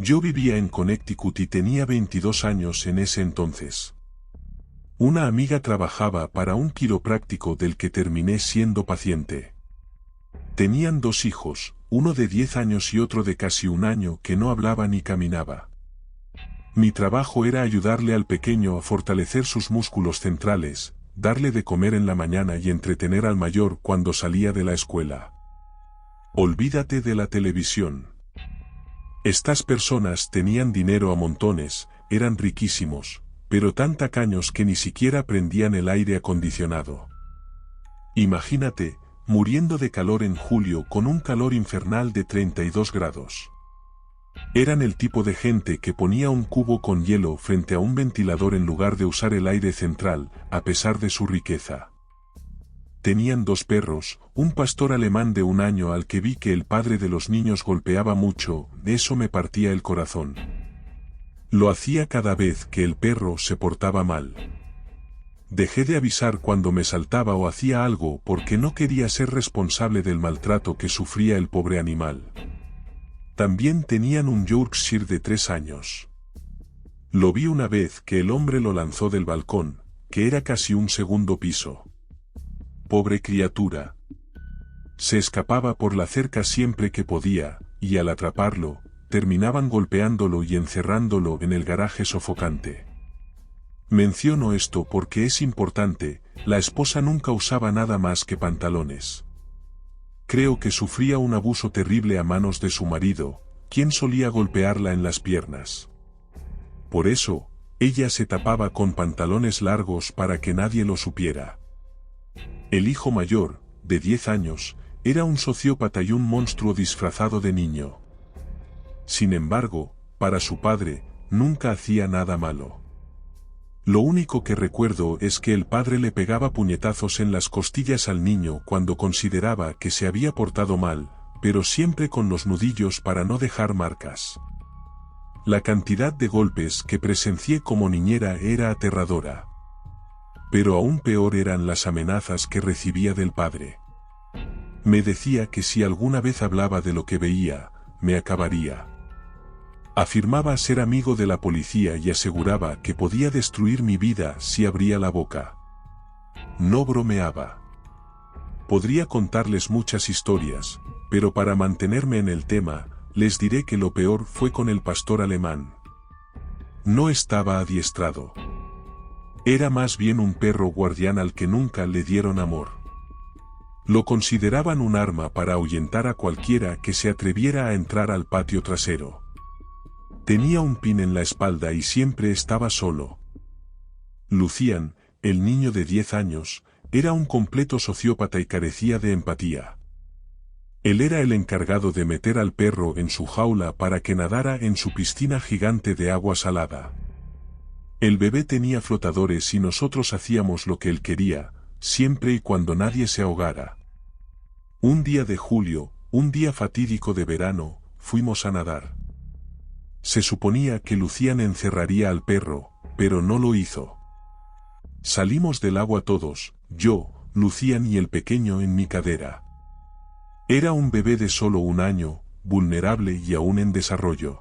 Yo vivía en Connecticut y tenía 22 años en ese entonces. Una amiga trabajaba para un quiropráctico del que terminé siendo paciente. Tenían 2 hijos, uno de 10 años y otro de casi 1 año que no hablaba ni caminaba. Mi trabajo era ayudarle al pequeño a fortalecer sus músculos centrales, darle de comer en la mañana y entretener al mayor cuando salía de la escuela. Olvídate de la televisión. Estas personas tenían dinero a montones, eran riquísimos, pero tan tacaños que ni siquiera prendían el aire acondicionado. Imagínate, muriendo de calor en julio con un calor infernal de 32 grados. Eran el tipo de gente que ponía un cubo con hielo frente a un ventilador en lugar de usar el aire central, a pesar de su riqueza. Tenían 2 perros, un pastor alemán de 1 año al que vi que el padre de los niños golpeaba mucho, eso me partía el corazón. Lo hacía cada vez que el perro se portaba mal. Dejé de avisar cuando me saltaba o hacía algo porque no quería ser responsable del maltrato que sufría el pobre animal. También tenían un Yorkshire de 3 años. Lo vi una vez que el hombre lo lanzó del balcón, que era casi un segundo piso. Pobre criatura. Se escapaba por la cerca siempre que podía, y al atraparlo, terminaban golpeándolo y encerrándolo en el garaje sofocante. Menciono esto porque es importante, la esposa nunca usaba nada más que pantalones. Creo que sufría un abuso terrible a manos de su marido, quien solía golpearla en las piernas. Por eso, ella se tapaba con pantalones largos para que nadie lo supiera. El hijo mayor, de 10 años, era un sociópata y un monstruo disfrazado de niño. Sin embargo, para su padre, nunca hacía nada malo. Lo único que recuerdo es que el padre le pegaba puñetazos en las costillas al niño cuando consideraba que se había portado mal, pero siempre con los nudillos para no dejar marcas. La cantidad de golpes que presencié como niñera era aterradora. Pero aún peor eran las amenazas que recibía del padre. Me decía que si alguna vez hablaba de lo que veía, me acabaría. Afirmaba ser amigo de la policía y aseguraba que podía destruir mi vida si abría la boca. No bromeaba. Podría contarles muchas historias, pero para mantenerme en el tema, les diré que lo peor fue con el pastor alemán. No estaba adiestrado. Era más bien un perro guardián al que nunca le dieron amor. Lo consideraban un arma para ahuyentar a cualquiera que se atreviera a entrar al patio trasero. Tenía un pin en la espalda y siempre estaba solo. Lucian, el niño de 10 años, era un completo sociópata y carecía de empatía. Él era el encargado de meter al perro en su jaula para que nadara en su piscina gigante de agua salada. El bebé tenía flotadores y nosotros hacíamos lo que él quería, siempre y cuando nadie se ahogara. Un día de julio, un día fatídico de verano, fuimos a nadar. Se suponía que Lucian encerraría al perro, pero no lo hizo. Salimos del agua todos, yo, Lucian y el pequeño en mi cadera. Era un bebé de solo 1 año, vulnerable y aún en desarrollo.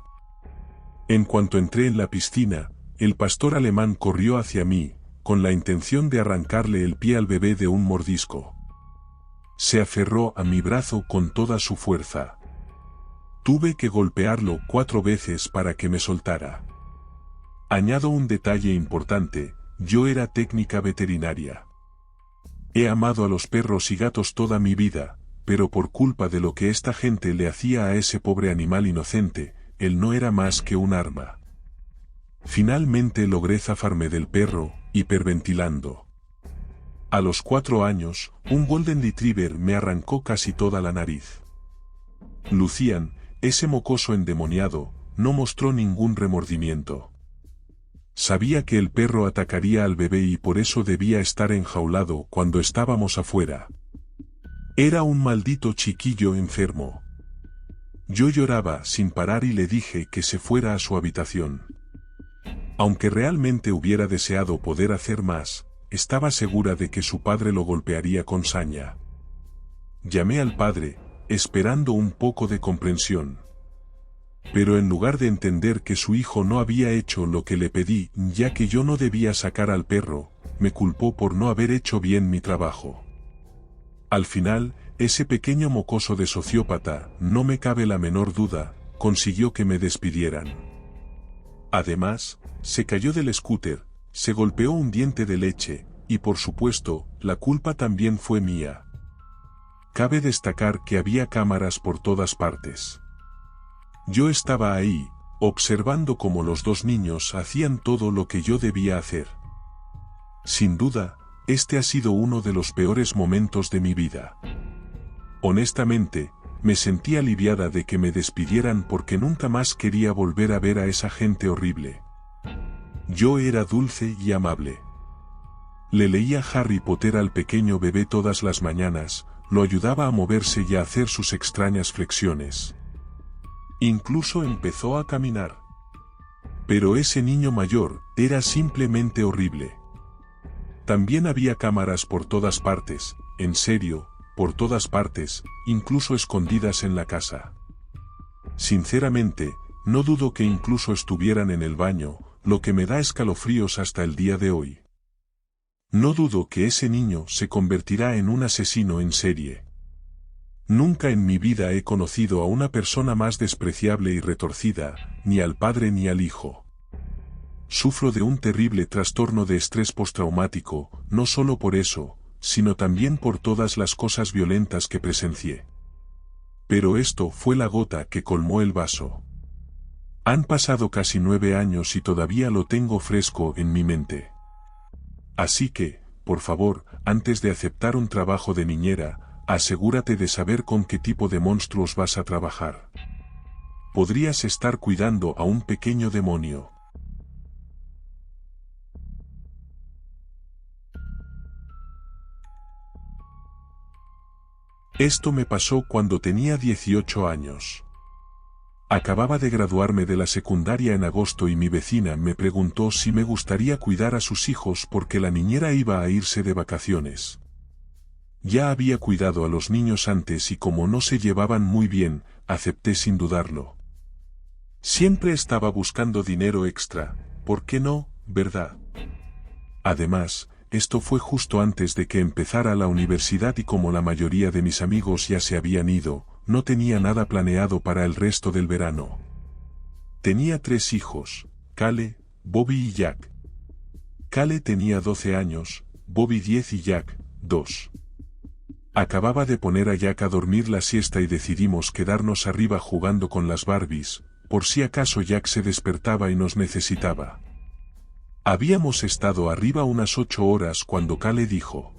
En cuanto entré en la piscina, el pastor alemán corrió hacia mí, con la intención de arrancarle el pie al bebé de un mordisco. Se aferró a mi brazo con toda su fuerza. Tuve que golpearlo 4 veces para que me soltara. Añado un detalle importante, yo era técnica veterinaria. He amado a los perros y gatos toda mi vida, pero por culpa de lo que esta gente le hacía a ese pobre animal inocente, él no era más que un arma. Finalmente logré zafarme del perro, hiperventilando. A los 4 años, un Golden Retriever me arrancó casi toda la nariz. Lucian, ese mocoso endemoniado, no mostró ningún remordimiento. Sabía que el perro atacaría al bebé y por eso debía estar enjaulado cuando estábamos afuera. Era un maldito chiquillo enfermo. Yo lloraba sin parar y le dije que se fuera a su habitación. Aunque realmente hubiera deseado poder hacer más, estaba segura de que su padre lo golpearía con saña. Llamé al padre, esperando un poco de comprensión. Pero en lugar de entender que su hijo no había hecho lo que le pedí, ya que yo no debía sacar al perro, me culpó por no haber hecho bien mi trabajo. Al final, ese pequeño mocoso de sociópata, no me cabe la menor duda, consiguió que me despidieran. Además, se cayó del scooter, se golpeó un diente de leche, y por supuesto, la culpa también fue mía. Cabe destacar que había cámaras por todas partes. Yo estaba ahí, observando cómo los dos niños hacían todo lo que yo debía hacer. Sin duda, este ha sido uno de los peores momentos de mi vida. Honestamente, me sentí aliviada de que me despidieran porque nunca más quería volver a ver a esa gente horrible. Yo era dulce y amable. Le leía Harry Potter al pequeño bebé todas las mañanas, lo ayudaba a moverse y a hacer sus extrañas flexiones. Incluso empezó a caminar. Pero ese niño mayor era simplemente horrible. También había cámaras por todas partes, en serio, por todas partes, incluso escondidas en la casa. Sinceramente, no dudo que incluso estuvieran en el baño, lo que me da escalofríos hasta el día de hoy. No dudo que ese niño se convertirá en un asesino en serie. Nunca en mi vida he conocido a una persona más despreciable y retorcida, ni al padre ni al hijo. Sufro de un terrible trastorno de estrés postraumático, no solo por eso, sino también por todas las cosas violentas que presencié. Pero esto fue la gota que colmó el vaso. Han pasado casi 9 años y todavía lo tengo fresco en mi mente. Así que, por favor, antes de aceptar un trabajo de niñera, asegúrate de saber con qué tipo de monstruos vas a trabajar. Podrías estar cuidando a un pequeño demonio. Esto me pasó cuando tenía 18 años. Acababa de graduarme de la secundaria en agosto y mi vecina me preguntó si me gustaría cuidar a sus hijos porque la niñera iba a irse de vacaciones. Ya había cuidado a los niños antes y como no se llevaban muy bien, acepté sin dudarlo. Siempre estaba buscando dinero extra, ¿por qué no, verdad? Además, esto fue justo antes de que empezara la universidad y como la mayoría de mis amigos ya se habían ido, no tenía nada planeado para el resto del verano. Tenía 3 hijos, Cale, Bobby y Jack. Cale tenía 12 años, Bobby 10 y Jack, 2. Acababa de poner a Jack a dormir la siesta y decidimos quedarnos arriba jugando con las Barbies, por si acaso Jack se despertaba y nos necesitaba. Habíamos estado arriba unas 8 horas cuando Cale dijo: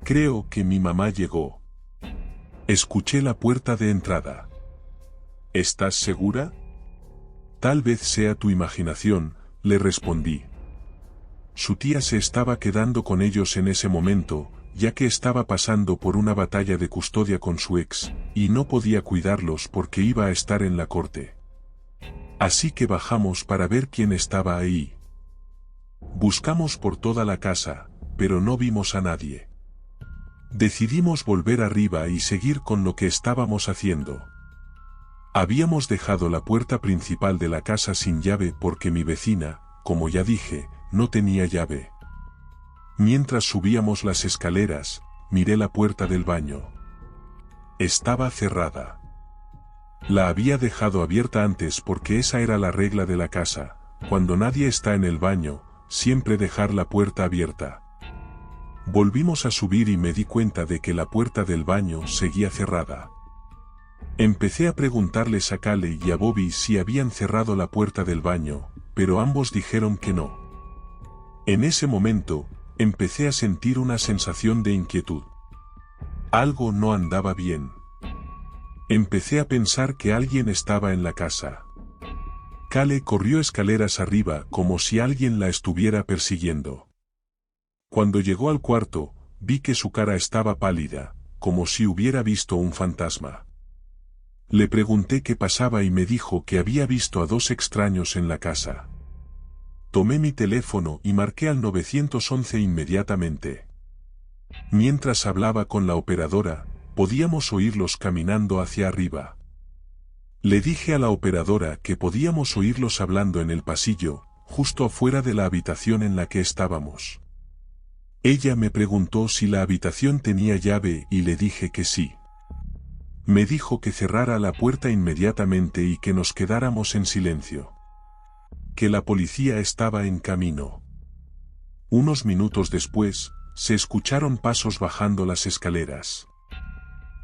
«Creo que mi mamá llegó». Escuché la puerta de entrada. «¿Estás segura?» «Tal vez sea tu imaginación», le respondí. Su tía se estaba quedando con ellos en ese momento, ya que estaba pasando por una batalla de custodia con su ex, y no podía cuidarlos porque iba a estar en la corte. Así que bajamos para ver quién estaba ahí. Buscamos por toda la casa, pero no vimos a nadie. Decidimos volver arriba y seguir con lo que estábamos haciendo. Habíamos dejado la puerta principal de la casa sin llave porque mi vecina, como ya dije, no tenía llave. Mientras subíamos las escaleras, miré la puerta del baño. Estaba cerrada. La había dejado abierta antes porque esa era la regla de la casa, cuando nadie está en el baño, siempre dejar la puerta abierta. Volvimos a subir y me di cuenta de que la puerta del baño seguía cerrada. Empecé a preguntarles a Cale y a Bobby si habían cerrado la puerta del baño, pero ambos dijeron que no. En ese momento, empecé a sentir una sensación de inquietud. Algo no andaba bien. Empecé a pensar que alguien estaba en la casa. Cale corrió escaleras arriba como si alguien la estuviera persiguiendo. Cuando llegó al cuarto, vi que su cara estaba pálida, como si hubiera visto un fantasma. Le pregunté qué pasaba y me dijo que había visto a 2 extraños en la casa. Tomé mi teléfono y marqué al 911 inmediatamente. Mientras hablaba con la operadora, podíamos oírlos caminando hacia arriba. Le dije a la operadora que podíamos oírlos hablando en el pasillo, justo afuera de la habitación en la que estábamos. Ella me preguntó si la habitación tenía llave y le dije que sí. Me dijo que cerrara la puerta inmediatamente y que nos quedáramos en silencio. Que la policía estaba en camino. Unos minutos después, se escucharon pasos bajando las escaleras.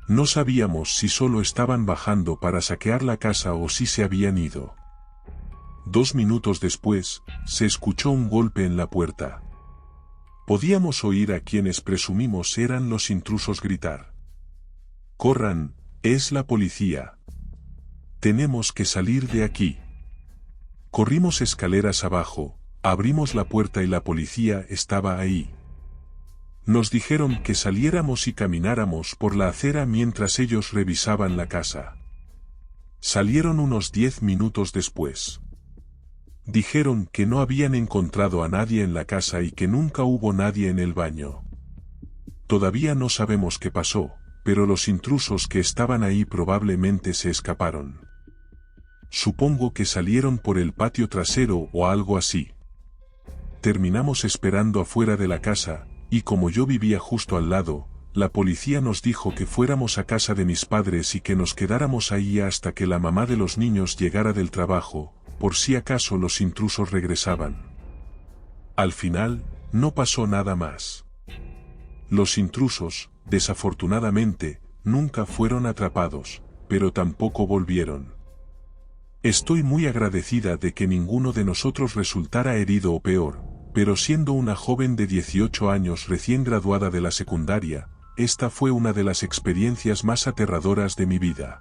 No sabíamos si solo estaban bajando para saquear la casa o si se habían ido. 2 minutos después, se escuchó un golpe en la puerta. Podíamos oír a quienes presumimos eran los intrusos gritar: «¡Corran! ¡Es la policía! Tenemos que salir de aquí». Corrimos escaleras abajo, abrimos la puerta y la policía estaba ahí. Nos dijeron que saliéramos y camináramos por la acera mientras ellos revisaban la casa. Salieron unos 10 minutos después. Dijeron que no habían encontrado a nadie en la casa y que nunca hubo nadie en el baño. Todavía no sabemos qué pasó, pero los intrusos que estaban ahí probablemente se escaparon. Supongo que salieron por el patio trasero o algo así. Terminamos esperando afuera de la casa, y como yo vivía justo al lado, la policía nos dijo que fuéramos a casa de mis padres y que nos quedáramos ahí hasta que la mamá de los niños llegara del trabajo, por si acaso los intrusos regresaban. Al final, no pasó nada más. Los intrusos, desafortunadamente, nunca fueron atrapados, pero tampoco volvieron. Estoy muy agradecida de que ninguno de nosotros resultara herido o peor, pero siendo una joven de 18 años recién graduada de la secundaria, esta fue una de las experiencias más aterradoras de mi vida.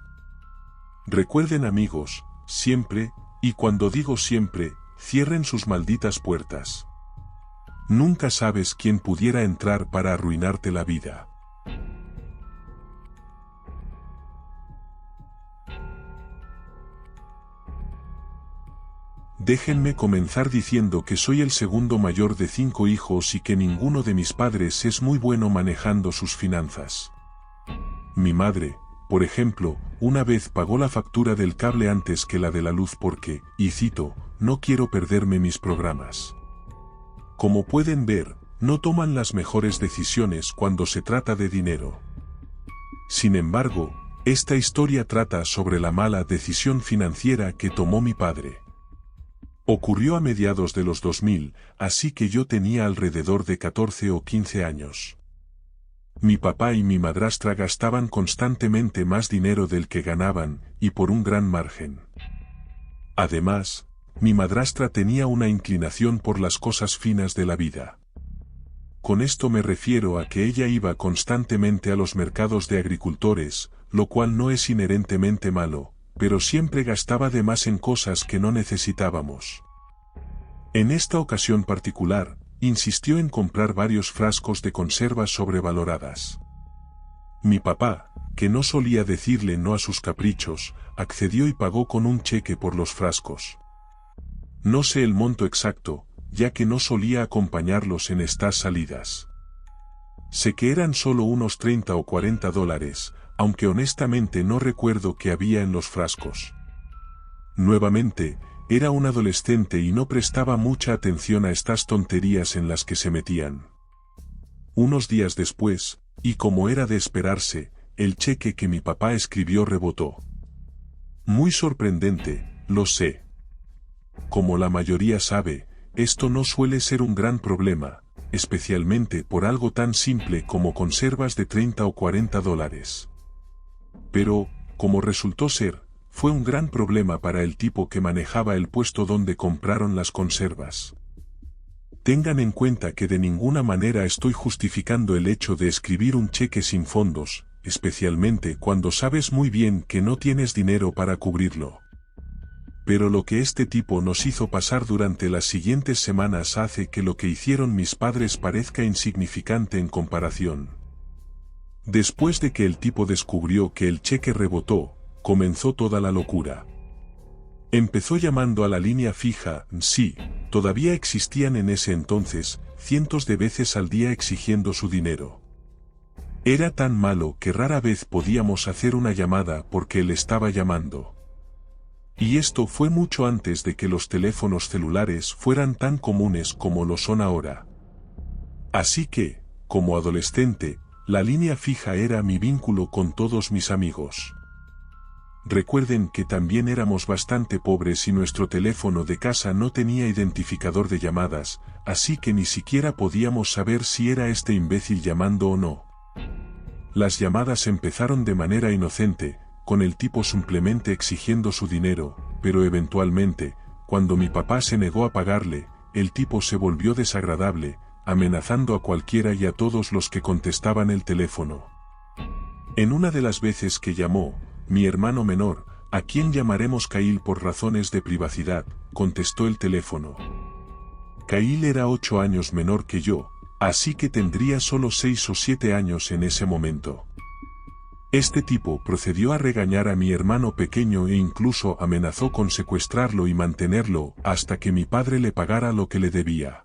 Recuerden, amigos, siempre, y cuando digo siempre, cierren sus malditas puertas. Nunca sabes quién pudiera entrar para arruinarte la vida. Déjenme comenzar diciendo que soy el segundo mayor de 5 hijos y que ninguno de mis padres es muy bueno manejando sus finanzas. Mi madre, por ejemplo, una vez pagó la factura del cable antes que la de la luz porque, y cito, no quiero perderme mis programas. Como pueden ver, no toman las mejores decisiones cuando se trata de dinero. Sin embargo, esta historia trata sobre la mala decisión financiera que tomó mi padre. Ocurrió a mediados de los 2000, así que yo tenía alrededor de 14 o 15 años. Mi papá y mi madrastra gastaban constantemente más dinero del que ganaban, y por un gran margen. Además, mi madrastra tenía una inclinación por las cosas finas de la vida. Con esto me refiero a que ella iba constantemente a los mercados de agricultores, lo cual no es inherentemente malo, pero siempre gastaba de más en cosas que no necesitábamos. En esta ocasión particular, insistió en comprar varios frascos de conservas sobrevaloradas. Mi papá, que no solía decirle no a sus caprichos, accedió y pagó con un cheque por los frascos. No sé el monto exacto, ya que no solía acompañarlos en estas salidas. Sé que eran solo unos $30 o $40, aunque honestamente no recuerdo qué había en los frascos. Nuevamente, era un adolescente y no prestaba mucha atención a estas tonterías en las que se metían. Unos días después, y como era de esperarse, el cheque que mi papá escribió rebotó. Muy sorprendente, lo sé. Como la mayoría sabe, esto no suele ser un gran problema, especialmente por algo tan simple como conservas de $30 o $40. Pero, como resultó ser, fue un gran problema para el tipo que manejaba el puesto donde compraron las conservas. Tengan en cuenta que de ninguna manera estoy justificando el hecho de escribir un cheque sin fondos, especialmente cuando sabes muy bien que no tienes dinero para cubrirlo. Pero lo que este tipo nos hizo pasar durante las siguientes semanas hace que lo que hicieron mis padres parezca insignificante en comparación. Después de que el tipo descubrió que el cheque rebotó, comenzó toda la locura. Empezó llamando a la línea fija, sí, todavía existían en ese entonces, cientos de veces al día exigiendo su dinero. Era tan malo que rara vez podíamos hacer una llamada porque él estaba llamando. Y esto fue mucho antes de que los teléfonos celulares fueran tan comunes como lo son ahora. Así que, como adolescente, la línea fija era mi vínculo con todos mis amigos. Recuerden que también éramos bastante pobres y nuestro teléfono de casa no tenía identificador de llamadas, así que ni siquiera podíamos saber si era este imbécil llamando o no. Las llamadas empezaron de manera inocente, con el tipo simplemente exigiendo su dinero, pero eventualmente, cuando mi papá se negó a pagarle, el tipo se volvió desagradable, amenazando a cualquiera y a todos los que contestaban el teléfono. En una de las veces que llamó, mi hermano menor, a quien llamaremos Kyle por razones de privacidad, contestó el teléfono. Kyle era 8 años menor que yo, así que tendría solo 6 o 7 años en ese momento. Este tipo procedió a regañar a mi hermano pequeño e incluso amenazó con secuestrarlo y mantenerlo hasta que mi padre le pagara lo que le debía.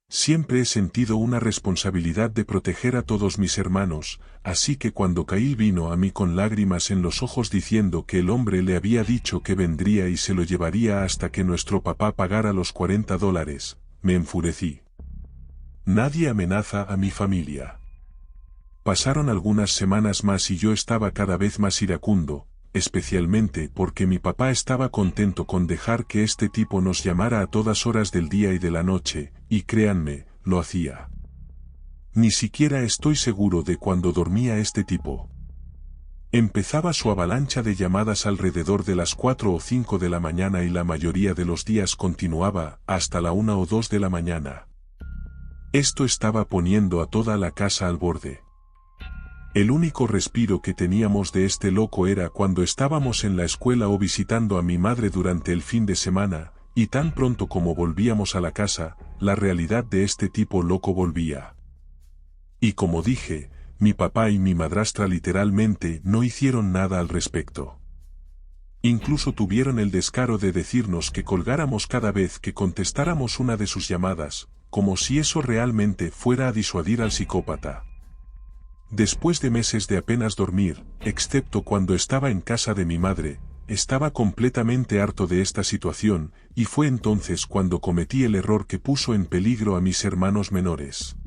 Siempre he sentido una responsabilidad de proteger a todos mis hermanos, así que cuando Kyle vino a mí con lágrimas en los ojos diciendo que el hombre le había dicho que vendría y se lo llevaría hasta que nuestro papá pagara los $40, me enfurecí. Nadie amenaza a mi familia. Pasaron algunas semanas más y yo estaba cada vez más iracundo, especialmente porque mi papá estaba contento con dejar que este tipo nos llamara a todas horas del día y de la noche, y créanme, lo hacía. Ni siquiera estoy seguro de cuándo dormía este tipo. Empezaba su avalancha de llamadas alrededor de las 4 o 5 de la mañana y la mayoría de los días continuaba hasta la 1 o 2 de la mañana. Esto estaba poniendo a toda la casa al borde. El único respiro que teníamos de este loco era cuando estábamos en la escuela o visitando a mi madre durante el fin de semana, y tan pronto como volvíamos a la casa, la realidad de este tipo loco volvía. Y como dije, mi papá y mi madrastra literalmente no hicieron nada al respecto. Incluso tuvieron el descaro de decirnos que colgáramos cada vez que contestáramos una de sus llamadas, como si eso realmente fuera a disuadir al psicópata. Después de meses de apenas dormir, excepto cuando estaba en casa de mi madre, estaba completamente harto de esta situación, y fue entonces cuando cometí el error que puso en peligro a mis hermanos menores.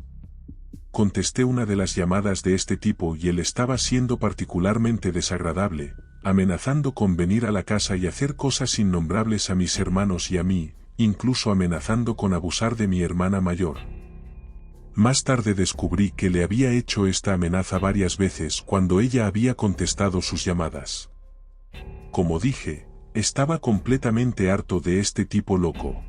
Contesté una de las llamadas de este tipo y él estaba siendo particularmente desagradable, amenazando con venir a la casa y hacer cosas innombrables a mis hermanos y a mí, incluso amenazando con abusar de mi hermana mayor. Más tarde descubrí que le había hecho esta amenaza varias veces cuando ella había contestado sus llamadas. Como dije, estaba completamente harto de este tipo loco.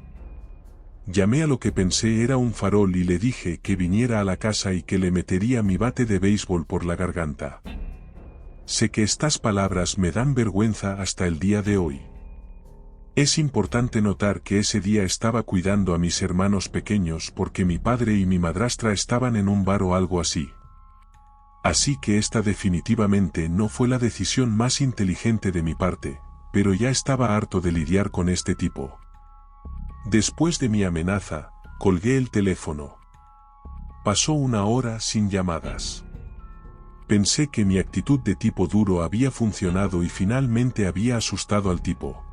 Llamé a lo que pensé era un farol y le dije que viniera a la casa y que le metería mi bate de béisbol por la garganta. Sé que estas palabras me dan vergüenza hasta el día de hoy. Es importante notar que ese día estaba cuidando a mis hermanos pequeños porque mi padre y mi madrastra estaban en un bar o algo así. Así que esta definitivamente no fue la decisión más inteligente de mi parte, pero ya estaba harto de lidiar con este tipo. Después de mi amenaza, colgué el teléfono. Pasó 1 hora sin llamadas. Pensé que mi actitud de tipo duro había funcionado y finalmente había asustado al tipo.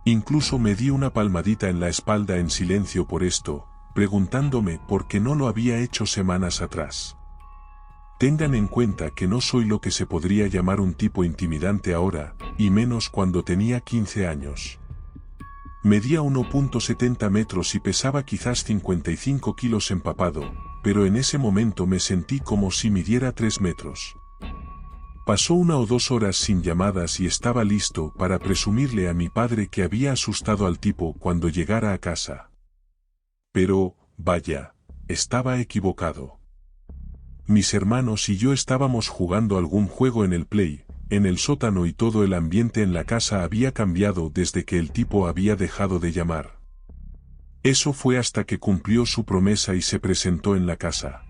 Incluso me di una palmadita en la espalda en silencio por esto, preguntándome por qué no lo había hecho semanas atrás. Tengan en cuenta que no soy lo que se podría llamar un tipo intimidante ahora, y menos cuando tenía 15 años. Medía 1.70 metros y pesaba quizás 55 kilos empapado, pero en ese momento me sentí como si midiera 3 metros. Pasó 1 o 2 horas sin llamadas y estaba listo para presumirle a mi padre que había asustado al tipo cuando llegara a casa. Pero, vaya, estaba equivocado. Mis hermanos y yo estábamos jugando algún juego en el Play, en el sótano y todo el ambiente en la casa había cambiado desde que el tipo había dejado de llamar. Eso fue hasta que cumplió su promesa y se presentó en la casa.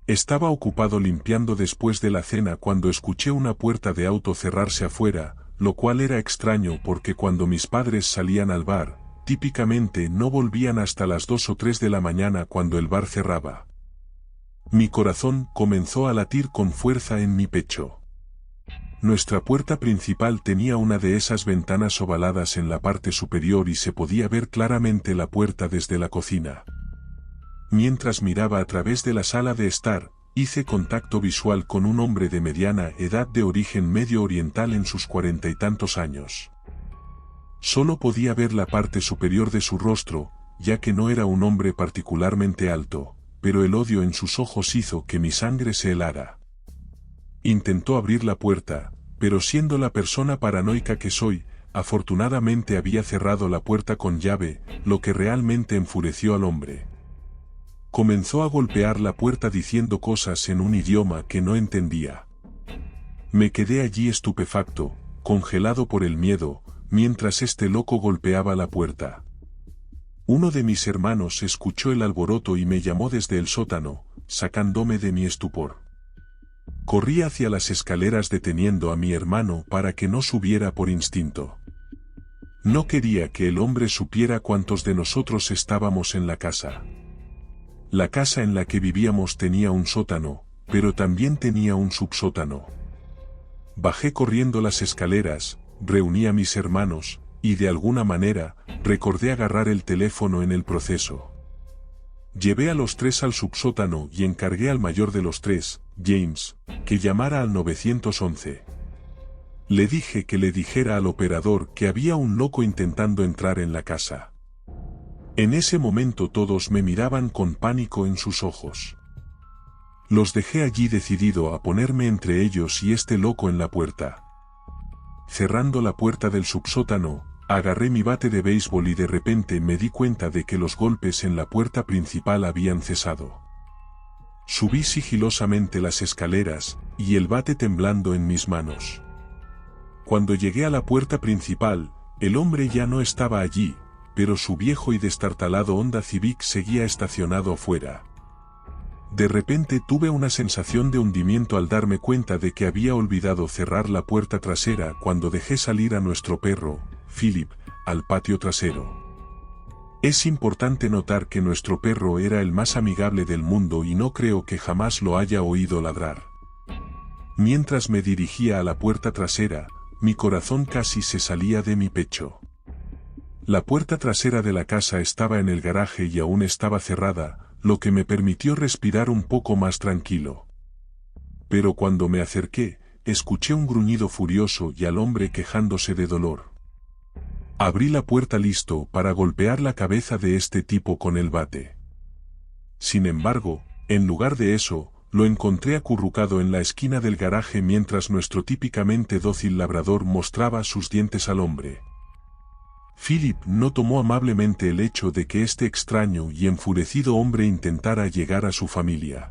Estaba ocupado limpiando después de la cena cuando escuché una puerta de auto cerrarse afuera, lo cual era extraño porque cuando mis padres salían al bar, típicamente no volvían hasta las 2 o 3 de la mañana cuando el bar cerraba. Mi corazón comenzó a latir con fuerza en mi pecho. Nuestra puerta principal tenía una de esas ventanas ovaladas en la parte superior y se podía ver claramente la puerta desde la cocina. Mientras miraba a través de la sala de estar, hice contacto visual con un hombre de mediana edad de origen medio oriental en sus 40 y tantos años. Solo podía ver la parte superior de su rostro, ya que no era un hombre particularmente alto, pero el odio en sus ojos hizo que mi sangre se helara. Intentó abrir la puerta, pero siendo la persona paranoica que soy, afortunadamente había cerrado la puerta con llave, lo que realmente enfureció al hombre. Comenzó a golpear la puerta diciendo cosas en un idioma que no entendía. Me quedé allí estupefacto, congelado por el miedo, mientras este loco golpeaba la puerta. Uno de mis hermanos escuchó el alboroto y me llamó desde el sótano, sacándome de mi estupor. Corrí hacia las escaleras deteniendo a mi hermano para que no subiera por instinto. No quería que el hombre supiera cuántos de nosotros estábamos en la casa. La casa en la que vivíamos tenía un sótano, pero también tenía un subsótano. Bajé corriendo las escaleras, reuní a mis hermanos, y de alguna manera, recordé agarrar el teléfono en el proceso. Llevé a los tres al subsótano y encargué al mayor de los tres, James, que llamara al 911. Le dije que le dijera al operador que había un loco intentando entrar en la casa. En ese momento todos me miraban con pánico en sus ojos. Los dejé allí decidido a ponerme entre ellos y este loco en la puerta. Cerrando la puerta del subsótano, agarré mi bate de béisbol y de repente me di cuenta de que los golpes en la puerta principal habían cesado. Subí sigilosamente las escaleras, y el bate temblando en mis manos. Cuando llegué a la puerta principal, el hombre ya no estaba allí, pero su viejo y destartalado Honda Civic seguía estacionado afuera. De repente tuve una sensación de hundimiento al darme cuenta de que había olvidado cerrar la puerta trasera cuando dejé salir a nuestro perro, Philip, al patio trasero. Es importante notar que nuestro perro era el más amigable del mundo y no creo que jamás lo haya oído ladrar. Mientras me dirigía a la puerta trasera, mi corazón casi se salía de mi pecho. La puerta trasera de la casa estaba en el garaje y aún estaba cerrada, lo que me permitió respirar un poco más tranquilo. Pero cuando me acerqué, escuché un gruñido furioso y al hombre quejándose de dolor. Abrí la puerta listo para golpear la cabeza de este tipo con el bate. Sin embargo, en lugar de eso, lo encontré acurrucado en la esquina del garaje mientras nuestro típicamente dócil labrador mostraba sus dientes al hombre. Philip no tomó amablemente el hecho de que este extraño y enfurecido hombre intentara llegar a su familia.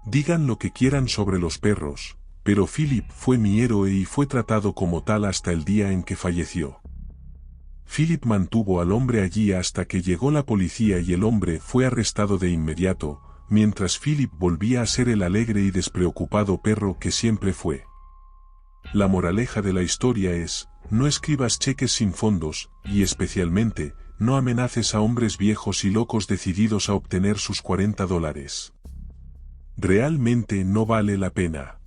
Digan lo que quieran sobre los perros, pero Philip fue mi héroe y fue tratado como tal hasta el día en que falleció. Philip mantuvo al hombre allí hasta que llegó la policía y el hombre fue arrestado de inmediato, mientras Philip volvía a ser el alegre y despreocupado perro que siempre fue. La moraleja de la historia es, no escribas cheques sin fondos, y especialmente, no amenaces a hombres viejos y locos decididos a obtener sus $40. Realmente no vale la pena.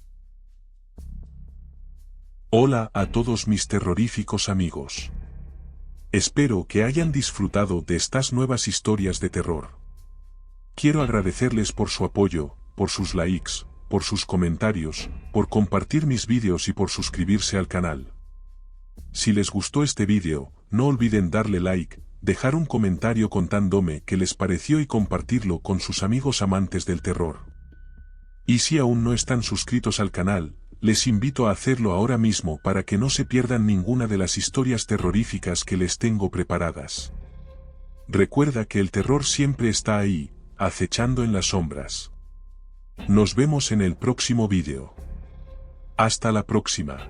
Hola a todos mis terroríficos amigos. Espero que hayan disfrutado de estas nuevas historias de terror. Quiero agradecerles por su apoyo, por sus likes, por sus comentarios, por compartir mis vídeos y por suscribirse al canal. Si les gustó este vídeo, no olviden darle like, dejar un comentario contándome qué les pareció y compartirlo con sus amigos amantes del terror. Y si aún no están suscritos al canal, les invito a hacerlo ahora mismo para que no se pierdan ninguna de las historias terroríficas que les tengo preparadas. Recuerda que el terror siempre está ahí, acechando en las sombras. Nos vemos en el próximo vídeo. Hasta la próxima.